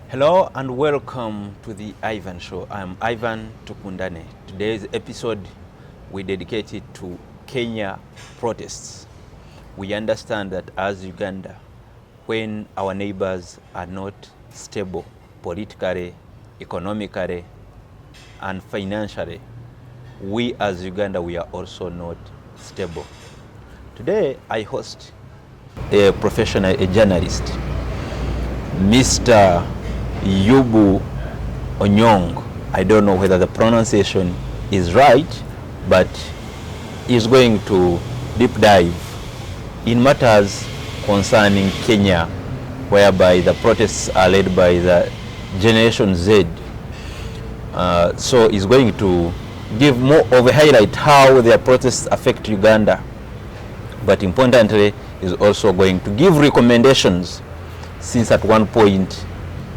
Hello and welcome to the Ivan Show. I'm Ivan Tukundane. Today's episode we dedicate it to Kenya protests. We understand that as Uganda, when our neighbors are not stable politically, economically, and financially, we as Uganda, we are also not stable. Today, I host a professional, a journalist, Mistake-Yubu Oyong. I don't know whether the pronunciation is right, but he's going to deep dive in matters concerning Kenya, whereby the protests are led by the Generation Z. So he's going to give more of a highlight how their protests affect Uganda, but importantly, he's also going to give recommendations, since at one point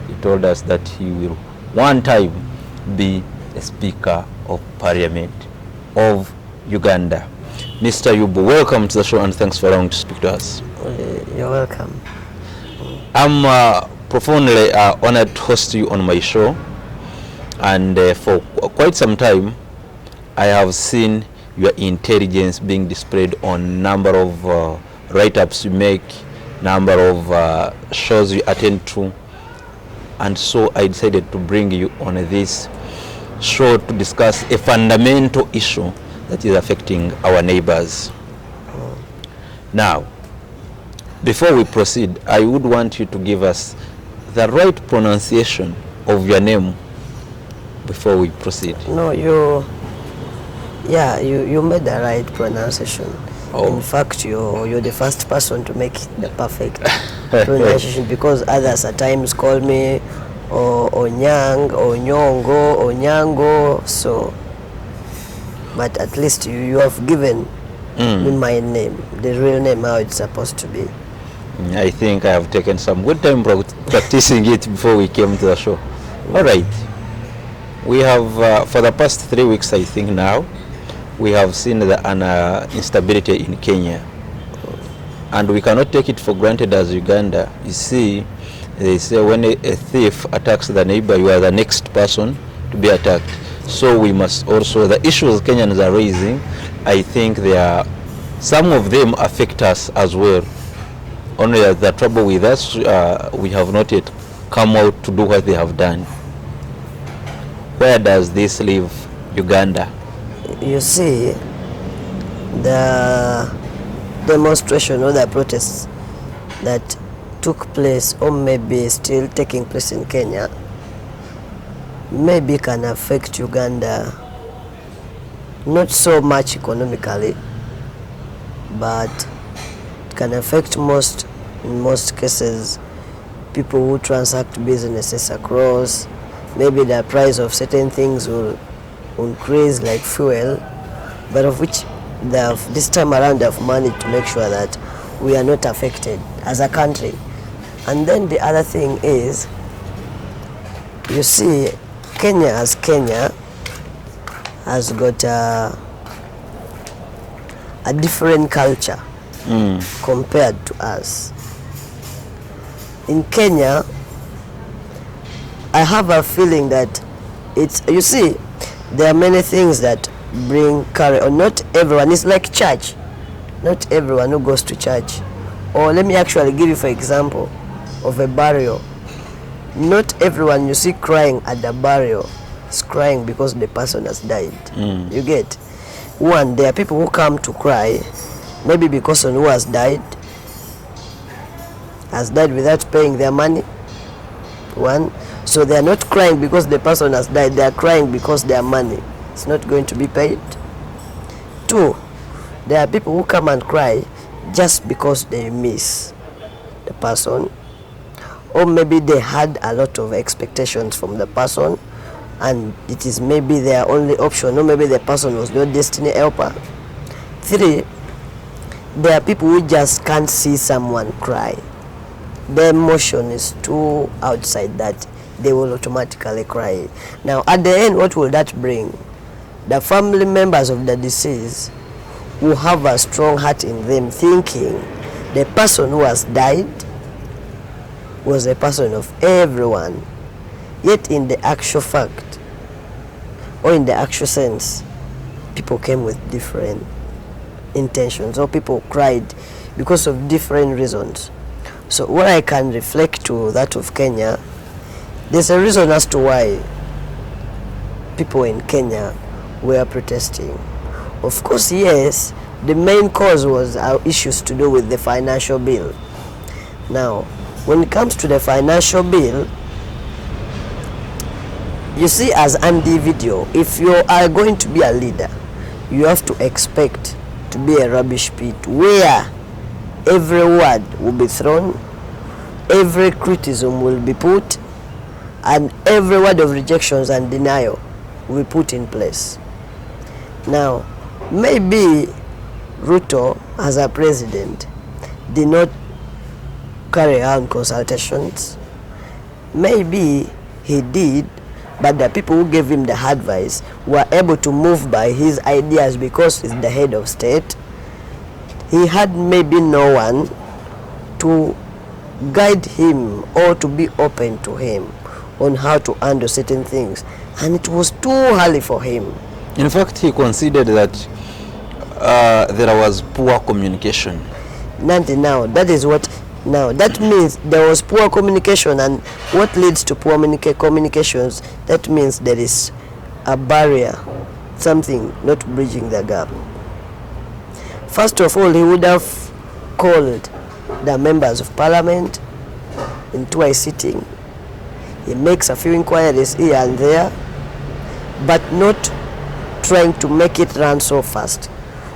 he told us that he will one time be a Speaker of Parliament of Uganda. Mr. Yubu, welcome to the show and thanks for allowing to speak to us. You're welcome. I'm profoundly honored to host you on my show, and for quite some time I have seen your intelligence being displayed on number of write-ups you make, number of shows you attend to, and so I decided to bring you on this show to discuss a fundamental issue that is affecting our neighbors. Now, before we proceed, I would want you to give us the right pronunciation of your name before we proceed. No, you made the right pronunciation. Oh. In fact, you're the first person to make the perfect pronunciation, because others at times call me Onyang, Onyongo, Onyango. So, but at least you have given me my name, the real name, how it's supposed to be. I think I have taken some good time practicing it before we came to the show. All right. We have, for the past 3 weeks, I think now, we have seen an instability in Kenya. And we cannot take it for granted as Uganda. You see, they say when a thief attacks the neighbor, you are the next person to be attacked. So we must also, the issues Kenyans are raising, I think some of them affect us as well. Only the trouble with us, we have not yet come out to do what they have done. Where does this leave Uganda? You see, the demonstration or the protests that took place, or maybe still taking place in Kenya, maybe can affect Uganda not so much economically, but it can affect in most cases, people who transact businesses across. Maybe the price of certain things will increase, like fuel, but of which this time around they have managed to make sure that we are not affected as a country. And then the other thing is, you see, Kenya has got a different culture compared to us. In Kenya, I have a feeling that you see, there are many things that bring courage, or not everyone. It's like church. Not everyone who goes to church. Or let me actually give you for example of a burial. Not everyone you see crying at the burial is crying because the person has died. You get? One, there are people who come to cry maybe because someone who has died without paying their money. One, so they are not crying because the person has died, they are crying because their money is not going to be paid. Two, there are people who come and cry just because they miss the person, or maybe they had a lot of expectations from the person and it is maybe their only option, or maybe the person was no destiny helper. Three, there are people who just can't see someone cry. The emotion is too outside that they will automatically cry. Now, at the end, what will that bring? The family members of the deceased will have a strong heart in them, thinking the person who has died was a person of everyone. Yet in the actual fact, or in the actual sense, people came with different intentions, or people cried because of different reasons. So what I can reflect to that of Kenya, there's a reason as to why people in Kenya were protesting. Of course, yes, the main cause was our issues to do with the financial bill. Now, when it comes to the financial bill, you see, as an individual, if you are going to be a leader, you have to expect to be a rubbish pit where every word will be thrown, every criticism will be put, and every word of rejections and denial will be put in place. Now, maybe Ruto, as a president, did not carry on consultations. Maybe he did, but the people who gave him the advice were able to move by his ideas because he's the head of state. He had maybe no one to guide him or to be open to him on how to handle certain things, and it was too early for him. In fact, he considered that there was poor communication. Now, that is what. Now, that means there was poor communication, and what leads to poor communications, that means there is a barrier, something not bridging the gap. First of all, he would have called the members of parliament into a sitting. He makes a few inquiries here and there, but not trying to make it run so fast.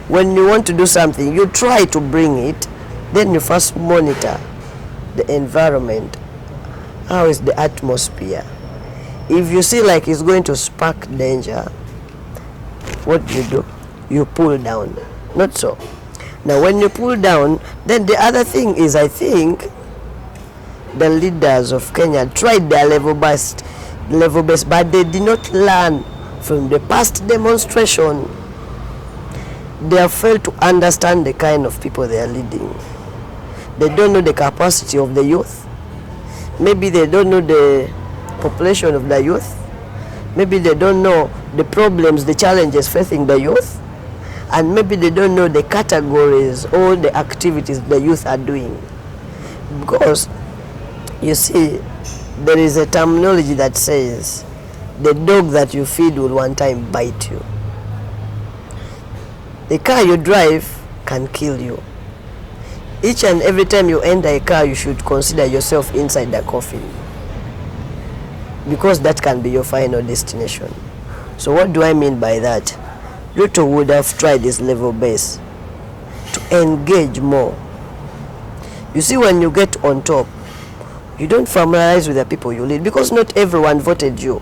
When you want to do something, you try to bring it, then you first monitor the environment. How is the atmosphere? If you see like it's going to spark danger, what do? You pull down. Not so. Now when you pull down, then the other thing is, I think the leaders of Kenya tried their level best, but they did not learn from the past demonstration. They have failed to understand the kind of people they are leading. They don't know the capacity of the youth. Maybe they don't know the population of the youth. Maybe they don't know the problems, the challenges facing the youth. And maybe they don't know the categories or the activities the youth are doing. Because, you see, there is a terminology that says, the dog that you feed will one time bite you. The car you drive can kill you. Each and every time you enter a car, you should consider yourself inside the coffin, because that can be your final destination. So what do I mean by that? Ruto would have tried his level best to engage more. You see, when you get on top, you don't familiarize with the people you lead, because not everyone voted you.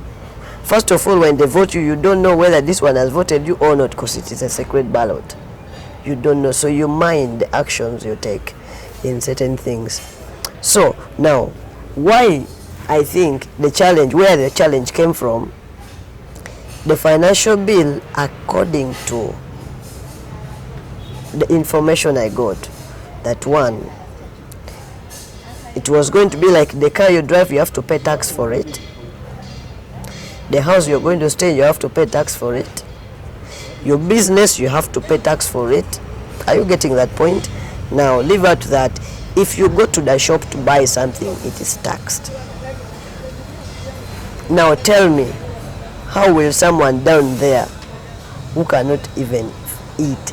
First of all, when they vote you, you don't know whether this one has voted you or not, because it is a secret ballot. You don't know, so you mind the actions you take in certain things. So now, why I think the challenge, where the challenge came from, the financial bill, according to the information I got, that one, it was going to be like the car you drive, you have to pay tax for it. The house you're going to stay, you have to pay tax for it. Your business, you have to pay tax for it. Are you getting that point? Now, leave out that if you go to the shop to buy something, it is taxed. Now tell me, how will someone down there who cannot even eat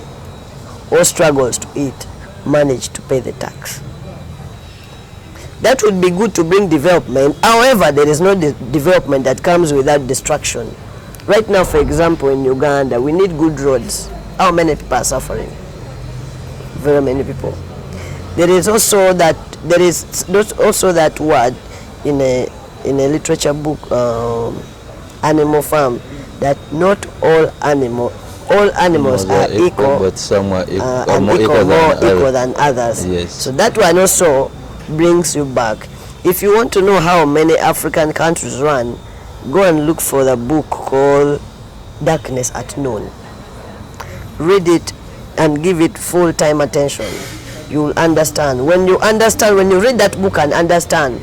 or struggles to eat manage to pay the tax? That would be good to bring development. However, there is no development that comes without destruction. Right now, for example, in Uganda, we need good roads. How many people are suffering? Very many people. There is also that word in a literature book, Animal Farm, that not all animals are equal, but some are more equal than others. Yes. So that one also brings you back. If you want to know how many African countries run, go and look for the book called Darkness at Noon. Read it and give it full-time attention. You will understand. When you read that book and understand,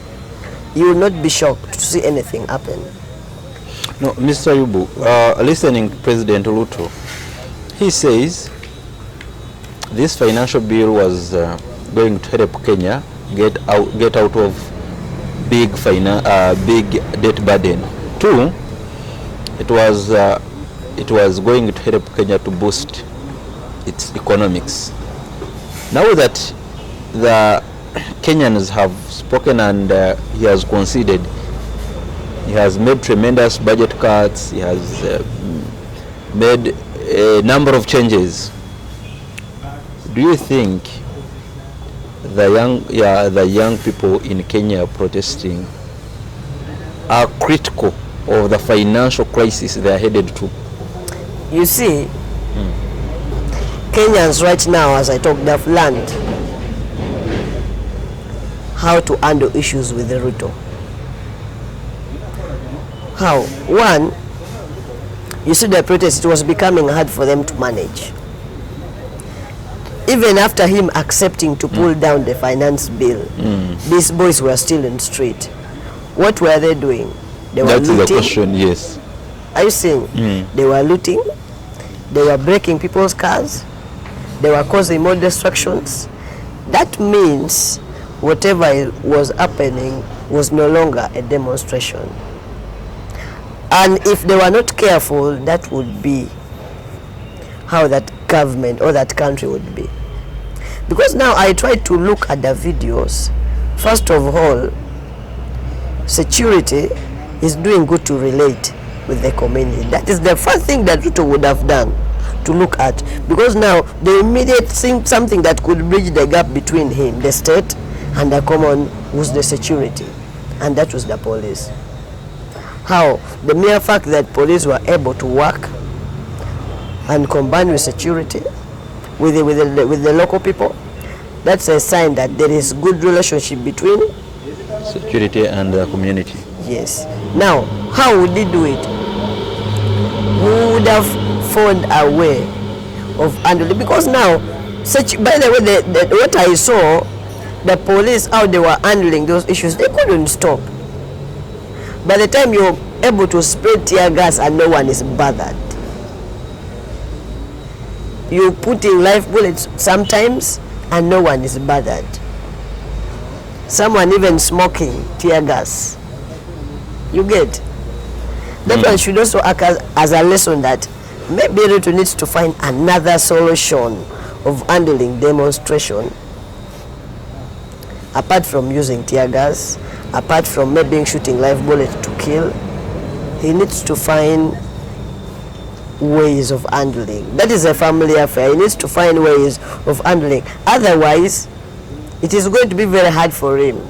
you will not be shocked to see anything happen. No, Mr. Yubu, listening to President Ruto, he says this financial bill was going to help Kenya get out of big debt burden. Two, it was going to help Kenya to boost its economics. Now that the Kenyans have spoken and he has conceded, he has made tremendous budget cuts, he has made a number of changes. Do you think the young people in Kenya protesting are critical of the financial crisis they are headed to? You see, Kenyans right now, as I talk, they've learned how to handle issues with the Ruto. How? One, you see the protest, it was becoming hard for them to manage. Even after him accepting to pull down the finance bill, these boys were still in the street. What were they doing? They were That's looting. the question, yes. Are you seeing? They were looting, they were breaking people's cars, they were causing more destructions. That means whatever was happening was no longer a demonstration. And if they were not careful, that would be how that government or that country would be. Because now I tried to look at the videos. First of all, security is doing good to relate with the community. That is the first thing that Ruto would have done, to look at. Because now the immediate thing, something that could bridge the gap between him, the state, and the common, was the security. And that was the police. How? The mere fact that police were able to work and combine with security, with the local people, that's a sign that there is good relationship between security and the community. Yes. Now, how would he do it? Who would have found a way of handling? Because now, by the way, what I saw, the police, how they were handling those issues, they couldn't stop. By the time you're able to spread tear gas and no one is bothered, you put in live bullets sometimes and no one is bothered. Someone even smoking tear gas. You get? That one should also act as a lesson that maybe Ruto needs to find another solution of handling demonstration, apart from using tear gas, apart from maybe shooting live bullets to kill. He needs to find ways of handling. That is a family affair. He needs to find ways of handling. Otherwise, it is going to be very hard for him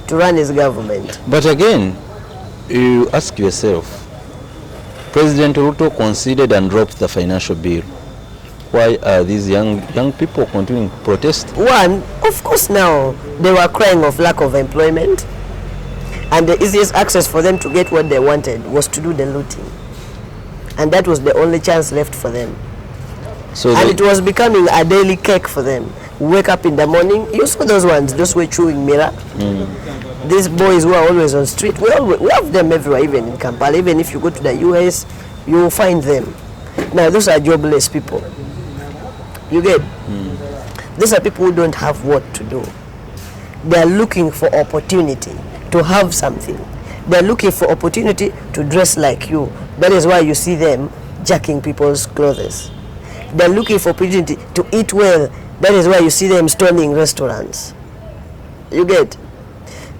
to run his government. But again, you ask yourself, President Ruto conceded and dropped the financial bill. Why are these young people continuing to protest? One, of course now, they were crying of lack of employment. And the easiest access for them to get what they wanted was to do the looting. And that was the only chance left for them. So and it was becoming a daily cake for them. Wake up in the morning, you saw those ones, those were chewing mirror. These boys who are always on street, we have them everywhere, even in Kampala. Even if you go to the US, you will find them. Now those are jobless people. You get? These are people who don't have what to do. They are looking for opportunity to have something. They are looking for opportunity to dress like you. That is why you see them jacking people's clothes. They are looking for opportunity to eat well. That is why you see them storming restaurants. You get?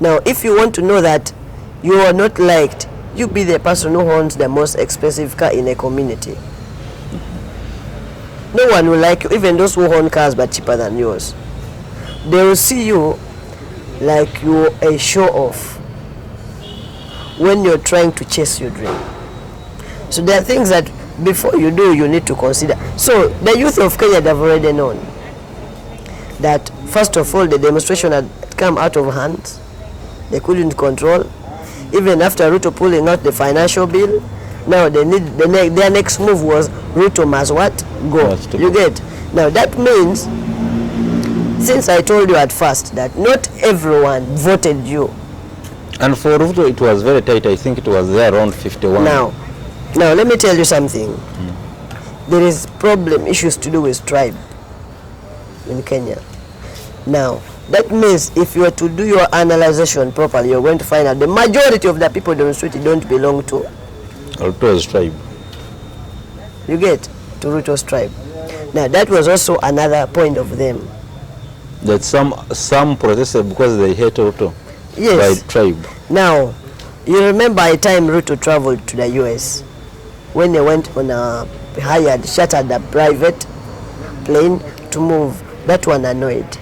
Now, if you want to know that you are not liked, you be the person who owns the most expensive car in a community. No one will like you, even those who own cars but cheaper than yours. They will see you like you're a show-off when you're trying to chase your dream. So there are things that before you do, you need to consider. So the youth of Kenya have already known that, first of all, the demonstration had come out of hand. They couldn't control. Even after Ruto pulling out the financial bill, now they need their next move was Ruto must what? Go. You get? Now that means, since I told you at first that not everyone voted you And for Ruto, it was very tight. I think it was there around 51. Now let me tell you something. There is issues to do with tribe in Kenya. Now, that means if you were to do your analyzation properly, you're going to find out the majority of the people demonstrating don't belong to Ruto's tribe. You get? To Ruto's tribe. Now, that was also another point of them. That some protested because they hate Ruto. Yes. By tribe. Now, you remember a time Ruto traveled to the US when they went on a chartered a private plane to move. That one annoyed.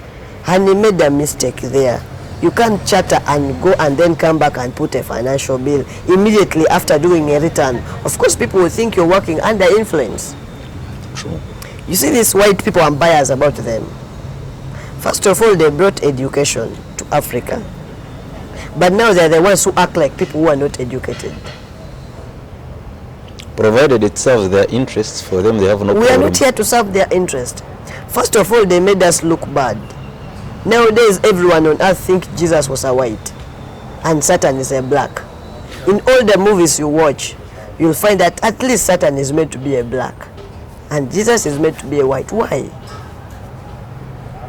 And he made a mistake there. You can't charter and go and then come back and put a financial bill immediately after doing a return. Of course, people will think you're working under influence. True. You see these white people, I'm biased about them. First of all, they brought education to Africa. But now they're the ones who act like people who are not educated. Provided it serves their interests, for them they have no problem. We are not here to serve their interest. First of all, they made us look bad. Nowadays, everyone on earth thinks Jesus was a white and Satan is a black. In all the movies you watch, you'll find that at least Satan is meant to be a black and Jesus is meant to be a white. Why?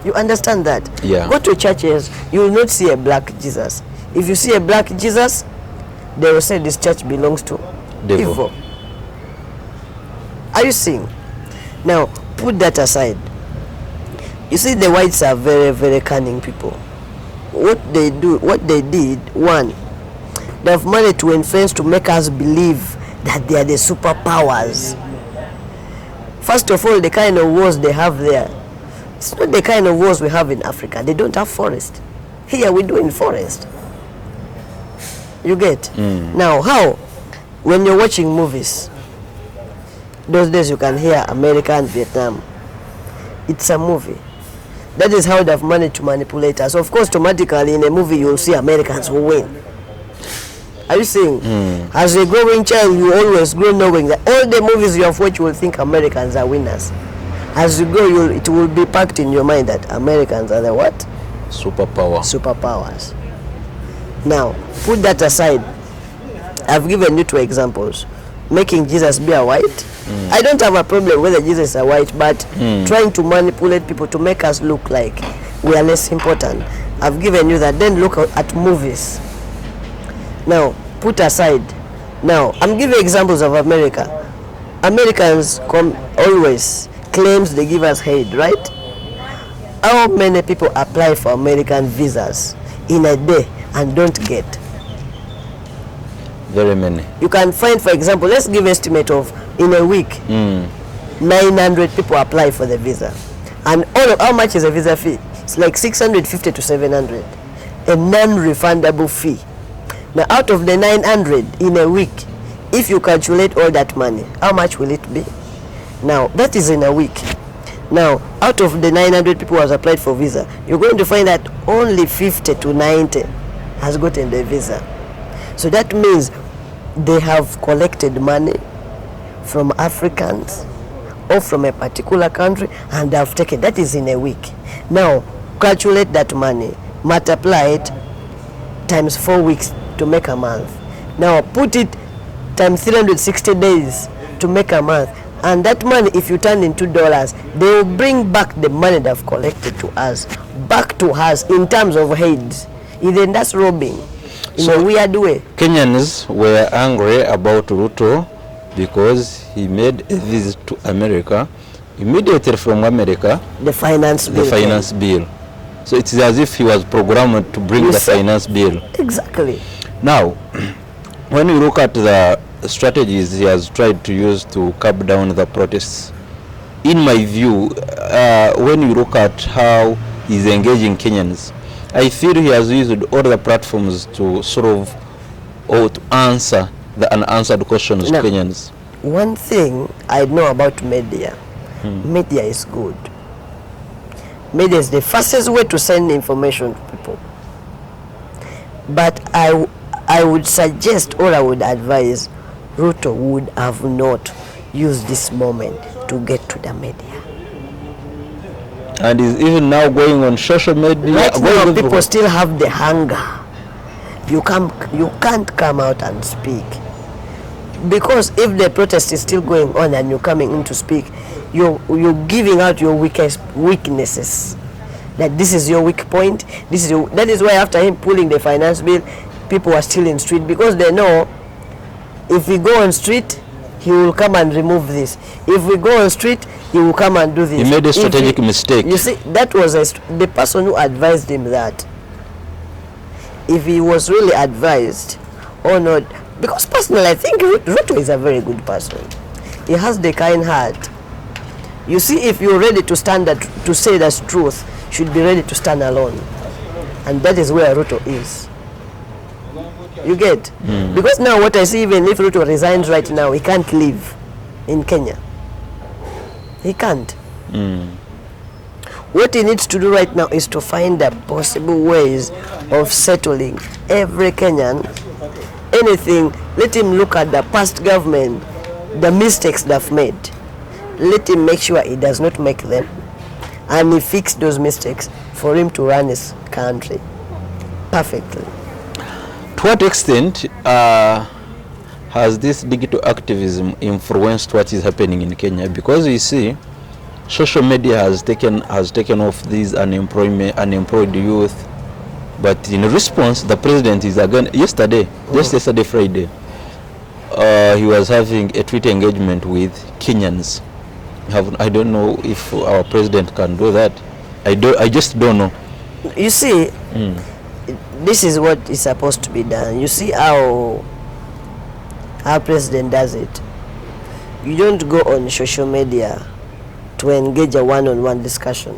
You understand that? Yeah. Go to churches, you will not see a black Jesus. If you see a black Jesus, they will say this church belongs to evil. Are you seeing? Now, put that aside. You see, the whites are very, very cunning people. What they did, one, they have managed to influence to make us believe that they are the superpowers. First of all, the kind of wars they have there, it's not the kind of wars we have in Africa. They don't have forest. Here we do in forest. You get? Now, how? When you're watching movies, those days you can hear America and Vietnam. It's a movie. That is how they've managed to manipulate us. Of course, automatically in a movie you'll see Americans will win. Are you seeing? As a growing child, you always grow knowing that all the movies you have watched, you will think Americans are winners. As you go, it will be packed in your mind that Americans are the what? Superpowers. Now, put that aside. I've given you two examples. Making Jesus be a white. I don't have a problem whether Jesus is a white, but trying to manipulate people to make us look like we are less important. I've given you that. Then look at movies. Now, put aside. Now, I'm giving examples of America. Americans always claims they give us aid, right? How many people apply for American visas in a day and don't get? Very many. You can find, for example, let's give estimate of in a week, 900 people apply for the visa. And how much is a visa fee? It's like 650 to 700. A non-refundable fee. Now, out of the 900 in a week, if you calculate all that money, how much will it be? Now, that is in a week. Now, out of the 900 people who have applied for visa, you're going to find that only 50 to 90 has gotten the visa. So that means they have collected money from Africans or from a particular country and they have taken. That is in a week. Now, calculate that money, multiply it times 4 weeks to make a month. Now, put it times 360 days to make a month. And that money, if you turn into dollars, they will bring back the money they've collected to us, back to us in terms of aid. Then that's robbing in a weird way. Kenyans were angry about Ruto because he made a visit to America. Immediately from America, the finance bill. So it's as if he was programmed to bring the finance bill. Exactly. Now, when you look at the strategies he has tried to use to curb down the protests, in my view, when you look at how he's engaging Kenyans, I feel he has used all the platforms to solve or to answer the unanswered questions to Kenyans. One thing I know about media, media is good. Media is the fastest way to send information to people. But I would suggest, or I would advise, Ruto would have not used this moment to get to the media. And is even now going on social media. Right now, people still have the hunger. You can't come out and speak. Because if the protest is still going on and you're coming in to speak, you're giving out your weaknesses. That this is your weak point. That is why after him pulling the finance bill, people are still in street, because they know if we go on street, he will come and remove this. If we go on street, he will come and do this. He made a strategic mistake. You see, that was the person who advised him that. If he was really advised or not, because personally I think Ruto is a very good person. He has the kind heart. You see, if you're ready to stand to say that's truth, you should be ready to stand alone. And that is where Ruto is. You get? Because now what I see, even if Ruto resigns right now, he can't live in Kenya. He can't. What he needs to do right now is to find the possible ways of settling every Kenyan. Anything, let him look at the past government, the mistakes they've made. Let him make sure he does not make them. And he fix those mistakes for him to run his country perfectly. To what extent has this digital activism influenced what is happening in Kenya? Because you see, social media has taken off these unemployed youth, but in response, the president is again yesterday Friday, he was having a Twitter engagement with Kenyans. I don't know if our president can do that. I just don't know. You see, this is what is supposed to be done. You see how our president does it. You don't go on social media to engage a one-on-one discussion.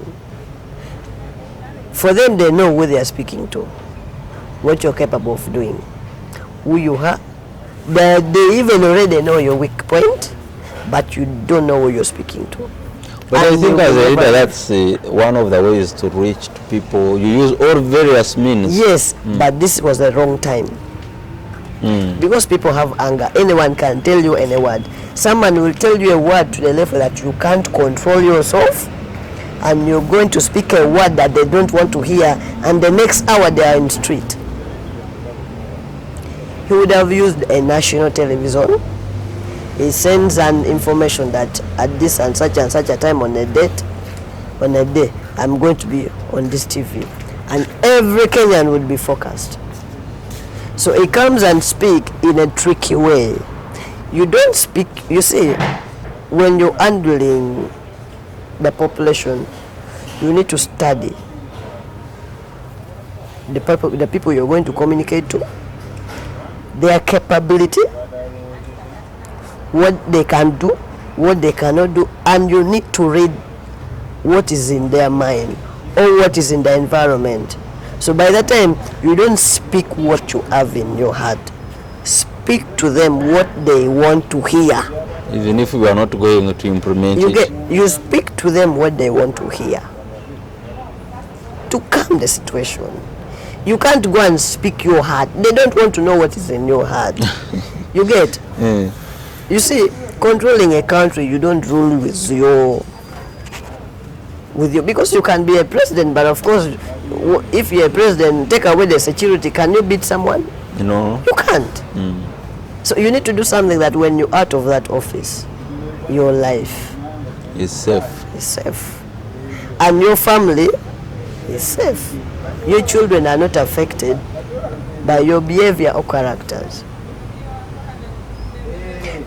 For them, they know who they are speaking to, what you're capable of doing, who you are. They even already know your weak point, but you don't know who you're speaking to. But I think as a leader, that's one of the ways to reach people. You use all various means. Yes, but this was the wrong time. Because people have anger. Anyone can tell you any word. Someone will tell you a word to the level that you can't control yourself, and you're going to speak a word that they don't want to hear, and the next hour they are in the street. He would have used a national television. He sends an information that at this and such a time on a day, I'm going to be on this TV. And every Kenyan would be focused. So he comes and speak in a tricky way. You don't speak, you see, when you're handling the population, you need to study the people you're going to communicate to, their capability, what they can do, what they cannot do, and you need to read what is in their mind or what is in the environment. So by that time, you don't speak what you have in your heart. Speak to them what they want to hear. Even if we are not going to implement you speak to them what they want to hear, to calm the situation. You can't go and speak your heart. They don't want to know what is in your heart. You get? You see, controlling a country, you don't rule with your, because you can be a president, but of course, if you're a president, take away the security, can you beat someone? No. You can't. So you need to do something that when you're out of that office, your life is safe. And your family is safe. Your children are not affected by your behavior or characters.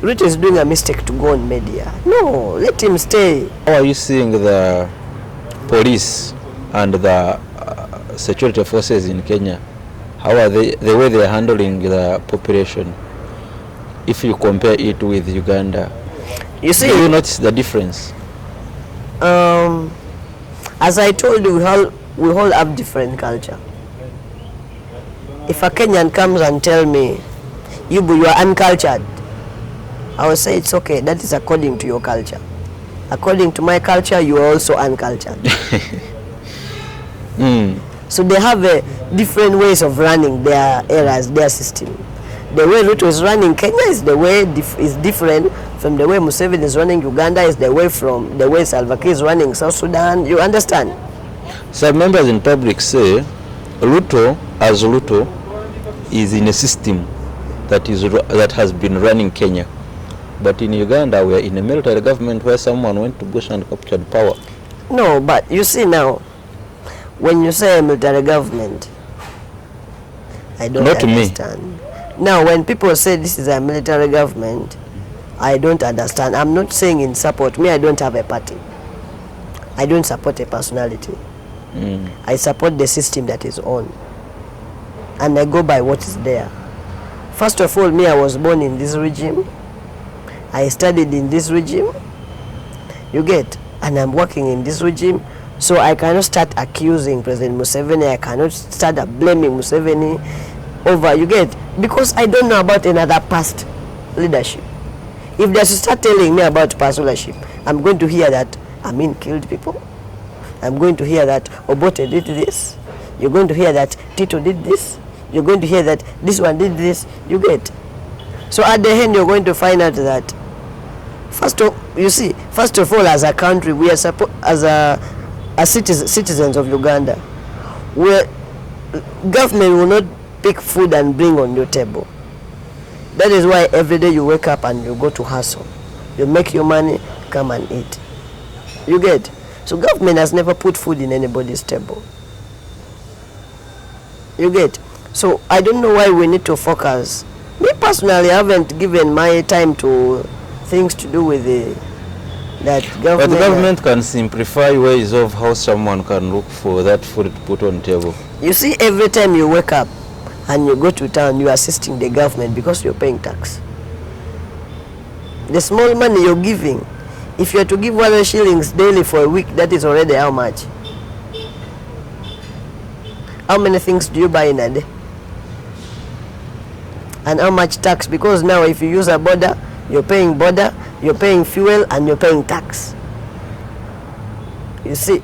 Ruto is doing a mistake to go on media. No, let him stay. How are you seeing the police and the security forces in Kenya? How are they, the way they are handling the population, if you compare it with Uganda? You see, do you notice the difference? As I told you, we all have different culture. If a Kenyan comes and tell me, Yubu, you are uncultured, I will say it's okay. That is according to your culture. According to my culture, you are also uncultured. So they have different ways of running their eras, their system. The way Ruto is running Kenya is the way is different from the way Museveni is running Uganda, is the way from the way Salva Kiir is running South Sudan. You understand? Some members in public say Ruto is in a system that has been running Kenya. But in Uganda, we are in a military government where someone went to bush and captured power. No, but you see now, when you say a military government, I don't Not understand. Me. Now, when people say this is a military government, I don't understand. I'm not saying in support. Me, I don't have a party. I don't support a personality. I support the system that is on. And I go by what is there. First of all, me, I was born in this regime. I studied in this regime. You get? And I'm working in this regime. So I cannot start accusing President Museveni. I cannot start blaming Museveni over, you get? Because I don't know about another past leadership. If they should start telling me about past leadership, I'm going to hear that Amin killed people. I'm going to hear that Obote did this. You're going to hear that Tito did this. You're going to hear that this one did this. You get? So at the end, you're going to find out that first of all, as a country, we are as citizens of Uganda, where government will not pick food and bring on your table. That is why every day you wake up and you go to hustle. You make your money, come and eat. You get? So government has never put food in anybody's table. You get? So I don't know why we need to focus. Me personally, I haven't given my time to things to do with that government. But the government can simplify ways of how someone can look for that food to put on the table. You see, every time you wake up and you go to town, you are assisting the government because you're paying tax. The small money you're giving, if you are to give 100 shillings daily for a week, that is already how much? How many things do you buy in a day? And how much tax? Because now if you use a border, you're paying border, you're paying fuel, and you're paying tax. You see,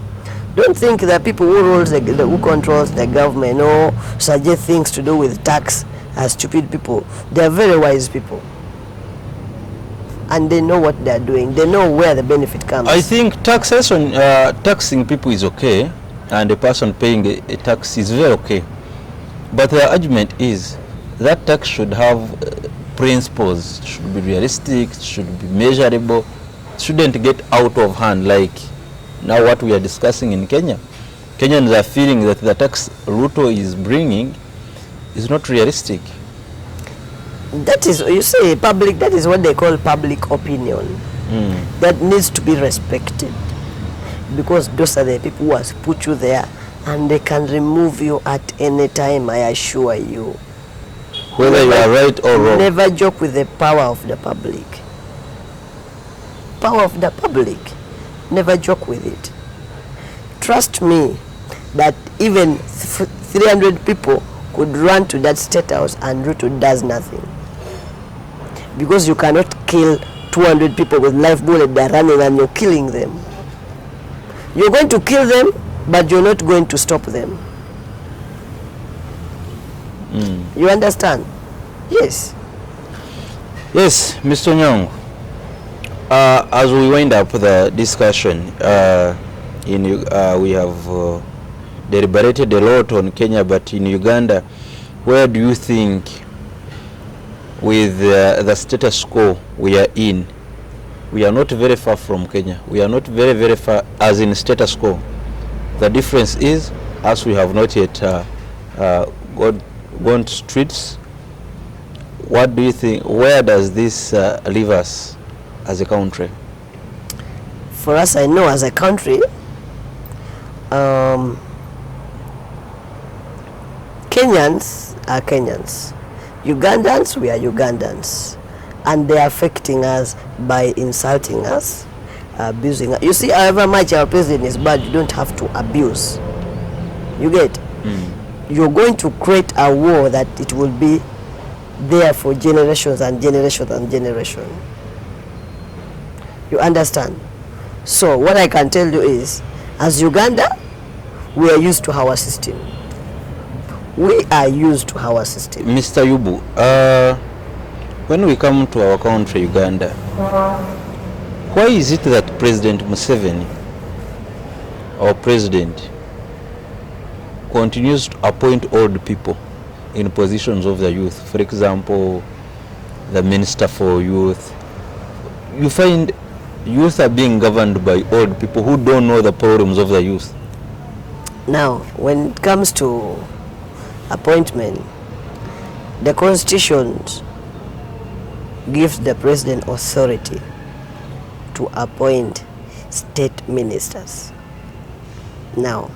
don't think that people who controls the government or suggest things to do with tax are stupid people. They are very wise people. And they know what they are doing. They know where the benefit comes. I think taxation, taxing people is okay, and the person paying a tax is very okay. But the argument is that tax should have principles, should be realistic, should be measurable, shouldn't get out of hand like now what we are discussing in Kenya. Kenyans are feeling that the tax Ruto is bringing is not realistic. That is, you say, public, that is what they call public opinion. That needs to be respected. Because those are the people who has put you there, and they can remove you at any time, I assure you. Whether you are right or wrong. Never joke with the power of the public. Power of the public. Never joke with it. Trust me that even 300 people could run to that state house and Ruto does nothing. Because you cannot kill 200 people with live bullet. They're running and you're killing them. You're going to kill them, but you're not going to stop them. You understand? Yes. Yes, Mr. Oyong. As we wind up the discussion, we have deliberated a lot on Kenya, but in Uganda, where do you think, with the status quo we are in, we are not very far from Kenya. We are not very, very far as in status quo. The difference is, as we have not yet gone to streets, what do you think, where does this leave us as a country? For us, I know as a country, Kenyans are Kenyans. Ugandans, we are Ugandans. And they are affecting us by insulting us, abusing us. You see, however much our president is bad, you don't have to abuse. You get? You're going to create a war that it will be there for generations and generations and generations. You understand? So what I can tell you is, as Uganda, we are used to our system. We are used to our system. Mr. Yubu, when we come to our country, Uganda, why is it that President Museveni, our president, continues to appoint old people in positions of the youth. For example, the Minister for Youth. You find youth are being governed by old people who don't know the problems of the youth. Now, when it comes to appointment, the Constitution gives the president authority to appoint state ministers. Now,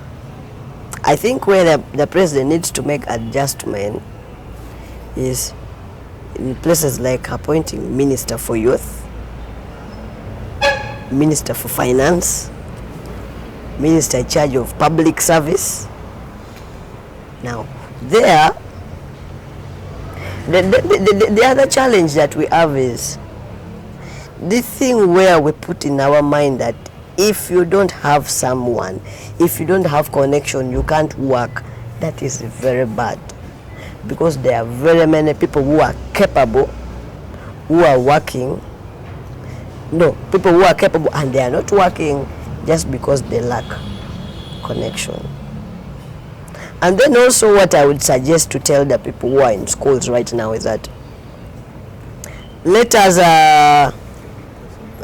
I think where the president needs to make adjustment is in places like appointing Minister for Youth, Minister for Finance, Minister in charge of Public Service. Now, there, the other challenge that we have is the thing where we put in our mind that if you don't have someone, if you don't have connection, you can't work. That is very bad, because there are very many people who are capable, who are working. No, people who are capable and they are not working just because they lack connection. And then also what I would suggest to tell the people who are in schools right now is that let us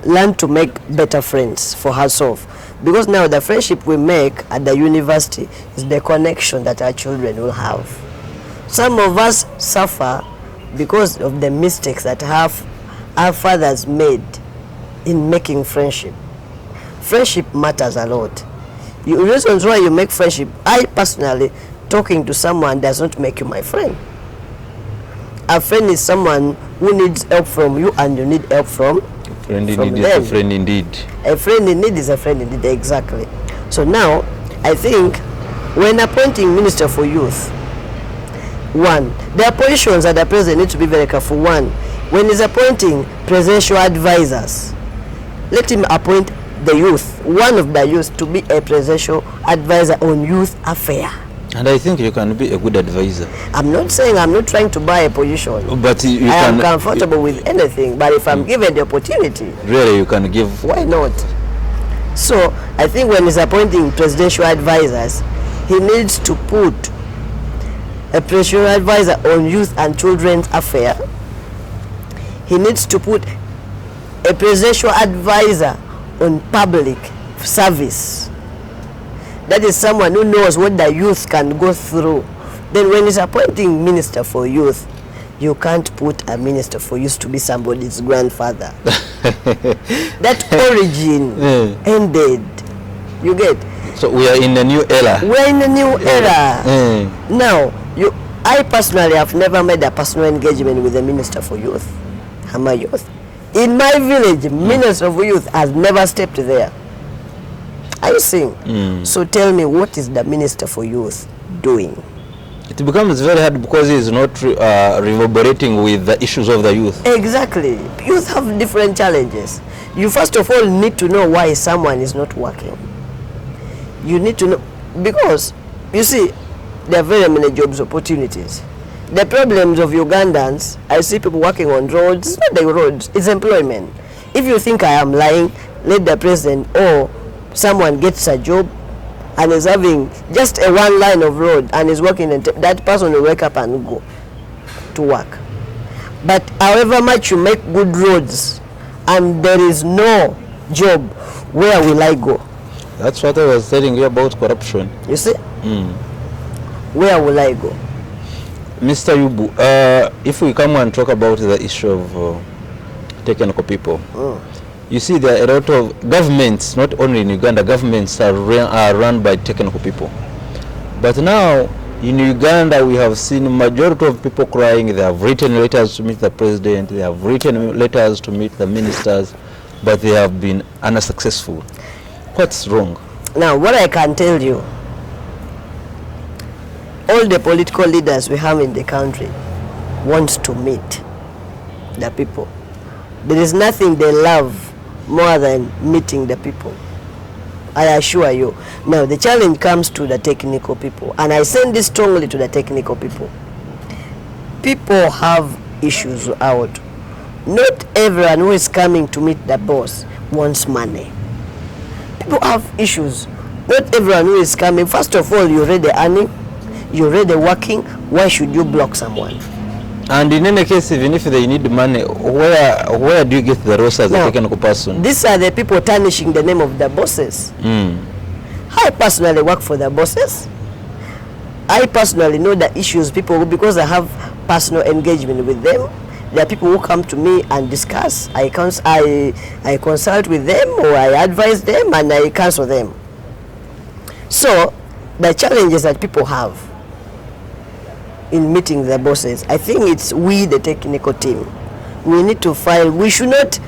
learn to make better friends for ourselves, because now the friendship we make at the university is the connection that our children will have. Some of us suffer because of the mistakes that our fathers made in making friendship. Friendship matters a lot. The reasons why you make friendship, I personally, talking to someone does not make you my friend. A friend is someone who needs help from you and you need help from Friend in need them. is a friend indeed. A friend in need is a friend indeed, exactly. So now, I think when appointing Minister for Youth, one, the positions that the president needs to be very careful. One, when he's appointing presidential advisors, let him appoint the youth, one of the youth, to be a presidential advisor on youth affairs. And I think you can be a good advisor. I'm not saying I'm not trying to buy a position. But you I can, am comfortable with anything, but if I'm given the opportunity, really you can give. why not? So I think when he's appointing presidential advisors, he needs to put a presidential advisor on youth and children's affairs. He needs to put a presidential advisor on public service. That is someone who knows what the youth can go through. Then when he's appointing Minister for Youth, you can't put a Minister for Youth to be somebody's grandfather. That origin ended. You get? So we are in a new era. We're in a new era. Now, I personally have never made a personal engagement with the Minister for Youth. I'm a youth. In my village, Minister for Youth has never stepped there. I sing. So tell me, what is the Minister for Youth doing? It becomes very hard because he is not reverberating with the issues of the youth. Exactly. Youth have different challenges. You first of all need to know why someone is not working. You need to know, because you see, there are very many jobs opportunities. The problems of Ugandans, I see people working on roads. It's not the roads, it's employment. If you think I am lying, let the president or someone gets a job and is having just a one line of road and is working, and that person will wake up and go to work. But however much you make good roads and there is no job, where will I go? That's what I was telling you about corruption. You see? Where will I go? Mr. Yubu, if we come and talk about the issue of technical people, you see there are a lot of governments, not only in Uganda, governments are run by technical people. But now in Uganda we have seen majority of people crying. They have written letters to meet the president, they have written letters to meet the ministers, but they have been unsuccessful. What's wrong? Now, what I can tell you, all the political leaders we have in the country wants to meet the people. There is nothing they love more than meeting the people, I assure you. Now the challenge comes to the technical people, and I send this strongly to the technical people. People have issues out. Not everyone who is coming to meet the boss wants money. People have issues. Not everyone who is coming, first of all, you're already earning, you're already working. Why should you block someone? And in any case, even if they need money, where do you get the roles as a technical person? These are the people tarnishing the name of the bosses. I personally work for the bosses. I personally know the issues people, because I have personal engagement with them. There are people who come to me and discuss. I consult with them, or I advise them, and I counsel them. So the challenges that people have in meeting the bosses, I think it's we, the technical team. We need to file. We should not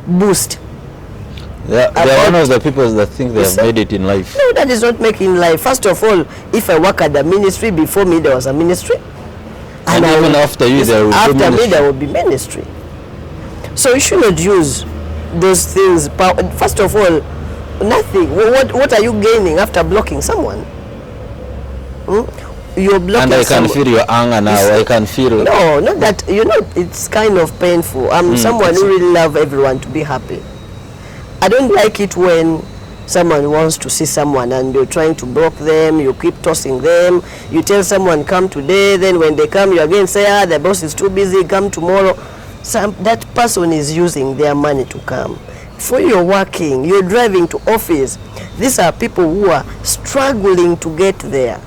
boost. They are one of the people that think they have made it in life. No, that is not making life. First of all, if I work at the ministry, before me there was a ministry. And even after you, there will be ministry. After me, there will be ministry. So you should not use those things. First of all, nothing. What are you gaining after blocking someone? You're blocking. And I can feel your anger now. I can feel. No, not that. It's kind of painful. I'm someone who really love everyone to be happy. I don't like it when someone wants to see someone and you're trying to block them, you keep tossing them, you tell someone come today, then when they come you again say, the boss is too busy, come tomorrow. That person is using their money to come. For you're working, you're driving to office, these are people who are struggling to get there.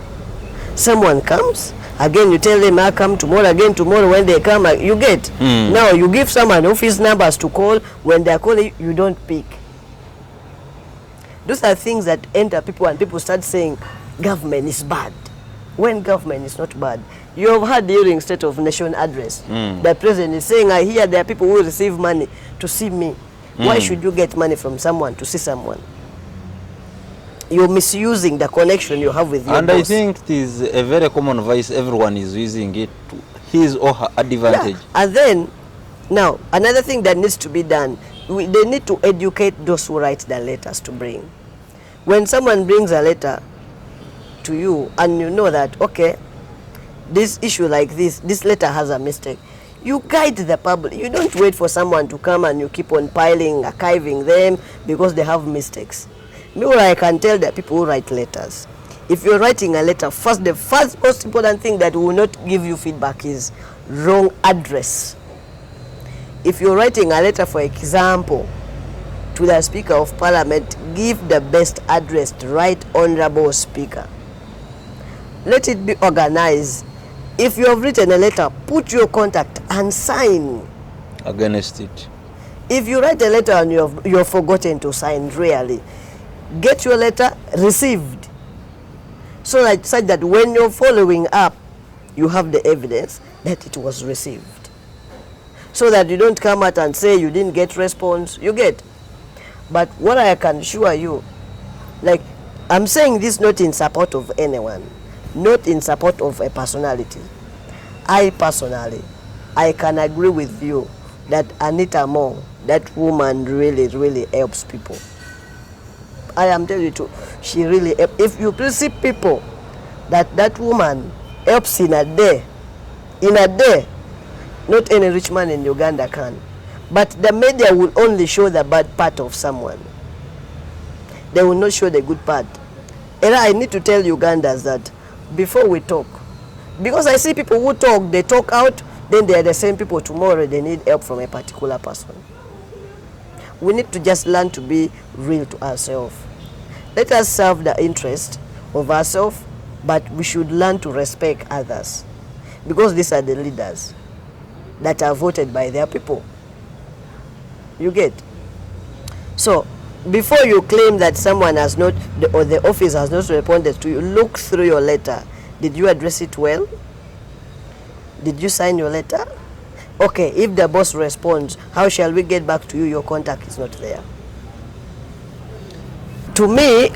Someone comes, again you tell them, I'll come tomorrow, again tomorrow when they come, you get. Now you give someone office numbers to call, when they're calling, you don't pick. Those are things that enter people, and people start saying government is bad, when government is not bad. You have heard during State of Nation address, the president is saying, I hear there are people who receive money to see me. Why should you get money from someone to see someone? You're misusing the connection you have with your boss. I think it is a very common vice. Everyone is using it to his or her advantage. Yeah. And then, now, another thing that needs to be done, they need to educate those who write the letters to bring. When someone brings a letter to you and you know that, okay, this issue like this letter has a mistake, you guide the public. You don't wait for someone to come and you keep on piling, archiving them because they have mistakes. Meanwhile, I can tell the people who write letters, if you're writing a letter, the first most important thing that will not give you feedback is wrong address. If you're writing a letter, for example, to the Speaker of Parliament, give the best address to Right Honorable Speaker. Let it be organized. If you have written a letter, put your contact and sign against it. If you write a letter and you're forgotten to sign, really, get your letter received. So that such that when you're following up, you have the evidence that it was received. So that you don't come out and say you didn't get response, you get. But what I can assure you, like, I'm saying this not in support of anyone, not in support of a personality. I personally, I can agree with you that Anita Mo, that woman really, really helps people. I am telling you too, she really, if you see people that woman helps in a day, not any rich man in Uganda can. But the media will only show the bad part of someone. They will not show the good part. And I need to tell Ugandans that before we talk, because I see people who talk, they talk out, then they are the same people tomorrow, they need help from a particular person. We need to just learn to be real to ourselves. Let us serve the interest of ourselves, but we should learn to respect others. Because these are the leaders that are voted by their people. You get? So, before you claim that someone has not, or the office has not responded to you, look through your letter. Did you address it well? Did you sign your letter? Okay, if the boss responds, how shall we get back to you? Your contact is not there. To me,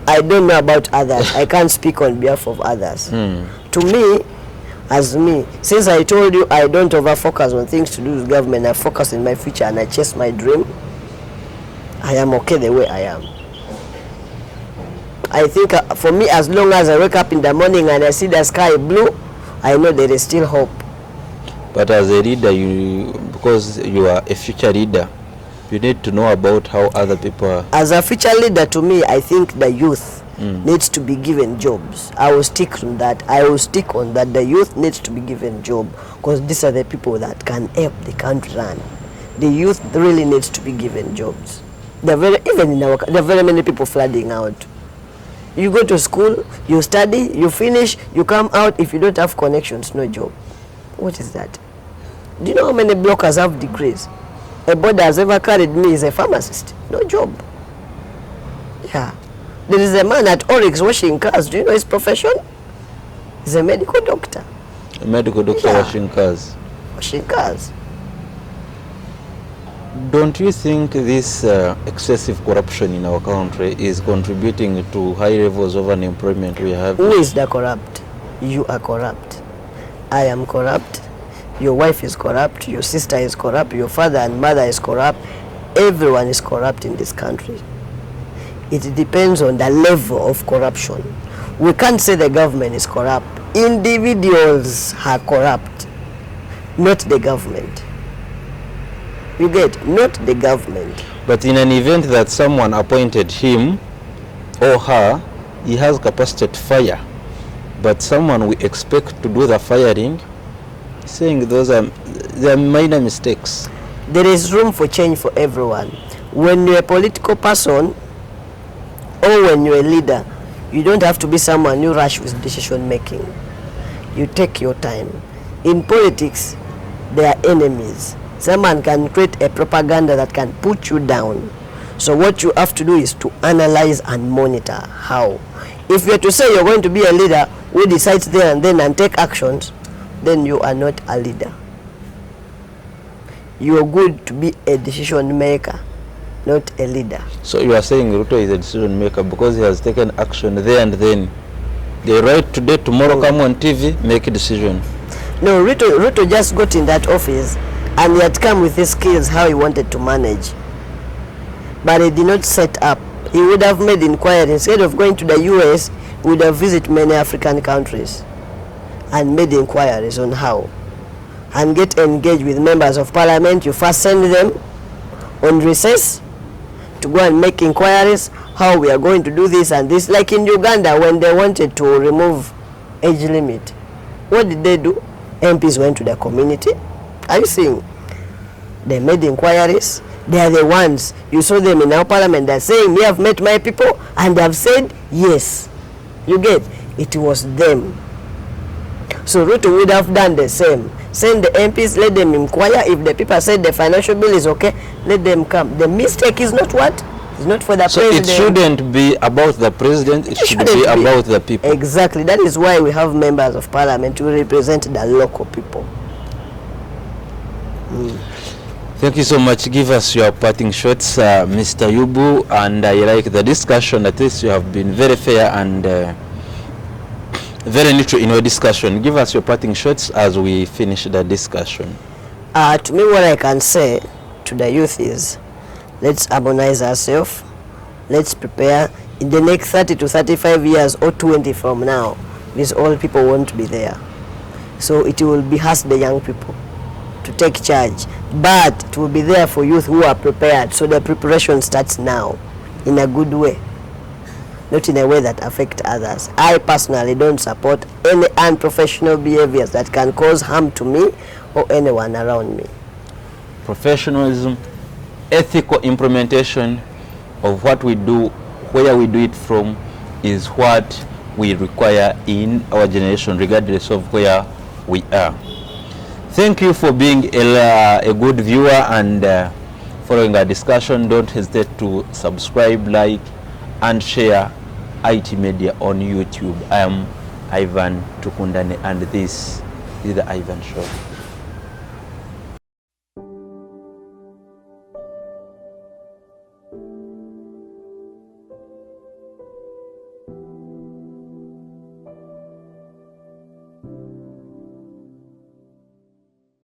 I don't know about others. I can't speak on behalf of others. To me, as me, since I told you I don't over-focus on things to do with government, I focus in my future and I chase my dream, I am okay the way I am. I think for me, as long as I wake up in the morning and I see the sky blue, I know there is still hope. But as a leader, because you are a future leader, you need to know about how other people are. As a future leader, to me, I think the youth needs to be given jobs. I will stick on that. I will stick on that. The youth needs to be given job, because these are the people that can help the country run. The youth really needs to be given jobs. Even in our, there are very many people flooding out. You go to school, you study, you finish, you come out. If you don't have connections, no job. What is that? Do you know how many blockers have degrees? A boy that has ever carried me is a pharmacist. No job. Yeah. There is a man at Oryx washing cars. Do you know his profession? He's a medical doctor. A medical doctor, yeah. Washing cars. Washing cars. Don't you think this excessive corruption in our country is contributing to high levels of unemployment we have? Who is the corrupt? You are corrupt. I am corrupt. Your wife is corrupt. Your sister is corrupt. Your father and mother is corrupt. Everyone is corrupt in this country. It depends on the level of corruption. We can't say the government is corrupt. Individuals are corrupt, not the government. You get, not the government. But in an event that someone appointed him or her, he has capacity to fire. But someone we expect to do the firing, saying they are minor mistakes. There is room for change for everyone. When you're a political person, or when you're a leader, you don't have to be someone you rush with decision making. You take your time. In politics, there are enemies. Someone can create a propaganda that can put you down. So what you have to do is to analyze and monitor how. If you're to say you're going to be a leader who decides there and then and take actions, then you are not a leader. You're good to be a decision maker, not a leader. So you are saying Ruto is a decision maker because he has taken action there and then. They write today, tomorrow come on TV, make a decision. No, Ruto just got in that office and he had come with his skills how he wanted to manage. But he did not set up. He would have made inquiry. Instead of going to the US, he would have visited many African countries and made inquiries on how. And get engaged with members of parliament. You first send them on recess to go and make inquiries how we are going to do this and this. Like in Uganda, when they wanted to remove age limit, what did they do? MPs went to the community. Are you seeing? They made inquiries. They are the ones, you saw them in our parliament, they're saying, we have met my people, and they have said yes. You get? It was them. So Ruto would have done the same. Send the MPs, let them inquire. If the people said the financial bill is okay, let them come. The mistake is not what? It's not for the president. So it shouldn't be about the president, it should be about the people. Exactly. That is why we have members of parliament who represent the local people. Thank you so much. Give us your parting shots, Mr. Yubu, and I like the discussion. At least you have been very fair and very neutral in your discussion. Give us your parting shots as we finish the discussion. To me, what I can say to the youth is, let's harmonize ourselves. Let's prepare. In the next 30 to 35 years or 20 from now, these old people won't be there. So it will be us, the young people, to take charge. But it will be there for youth who are prepared. So the preparation starts now in a good way, not in a way that affects others. I personally don't support any unprofessional behaviors that can cause harm to me or anyone around me. Professionalism, ethical implementation of what we do, where we do it from, is what we require in our generation, regardless of where we are. Thank you for being a good viewer and following our discussion. Don't hesitate to subscribe, like, and share IT Media on YouTube. I am Ivan Tukundane, and this is the Ivan Show.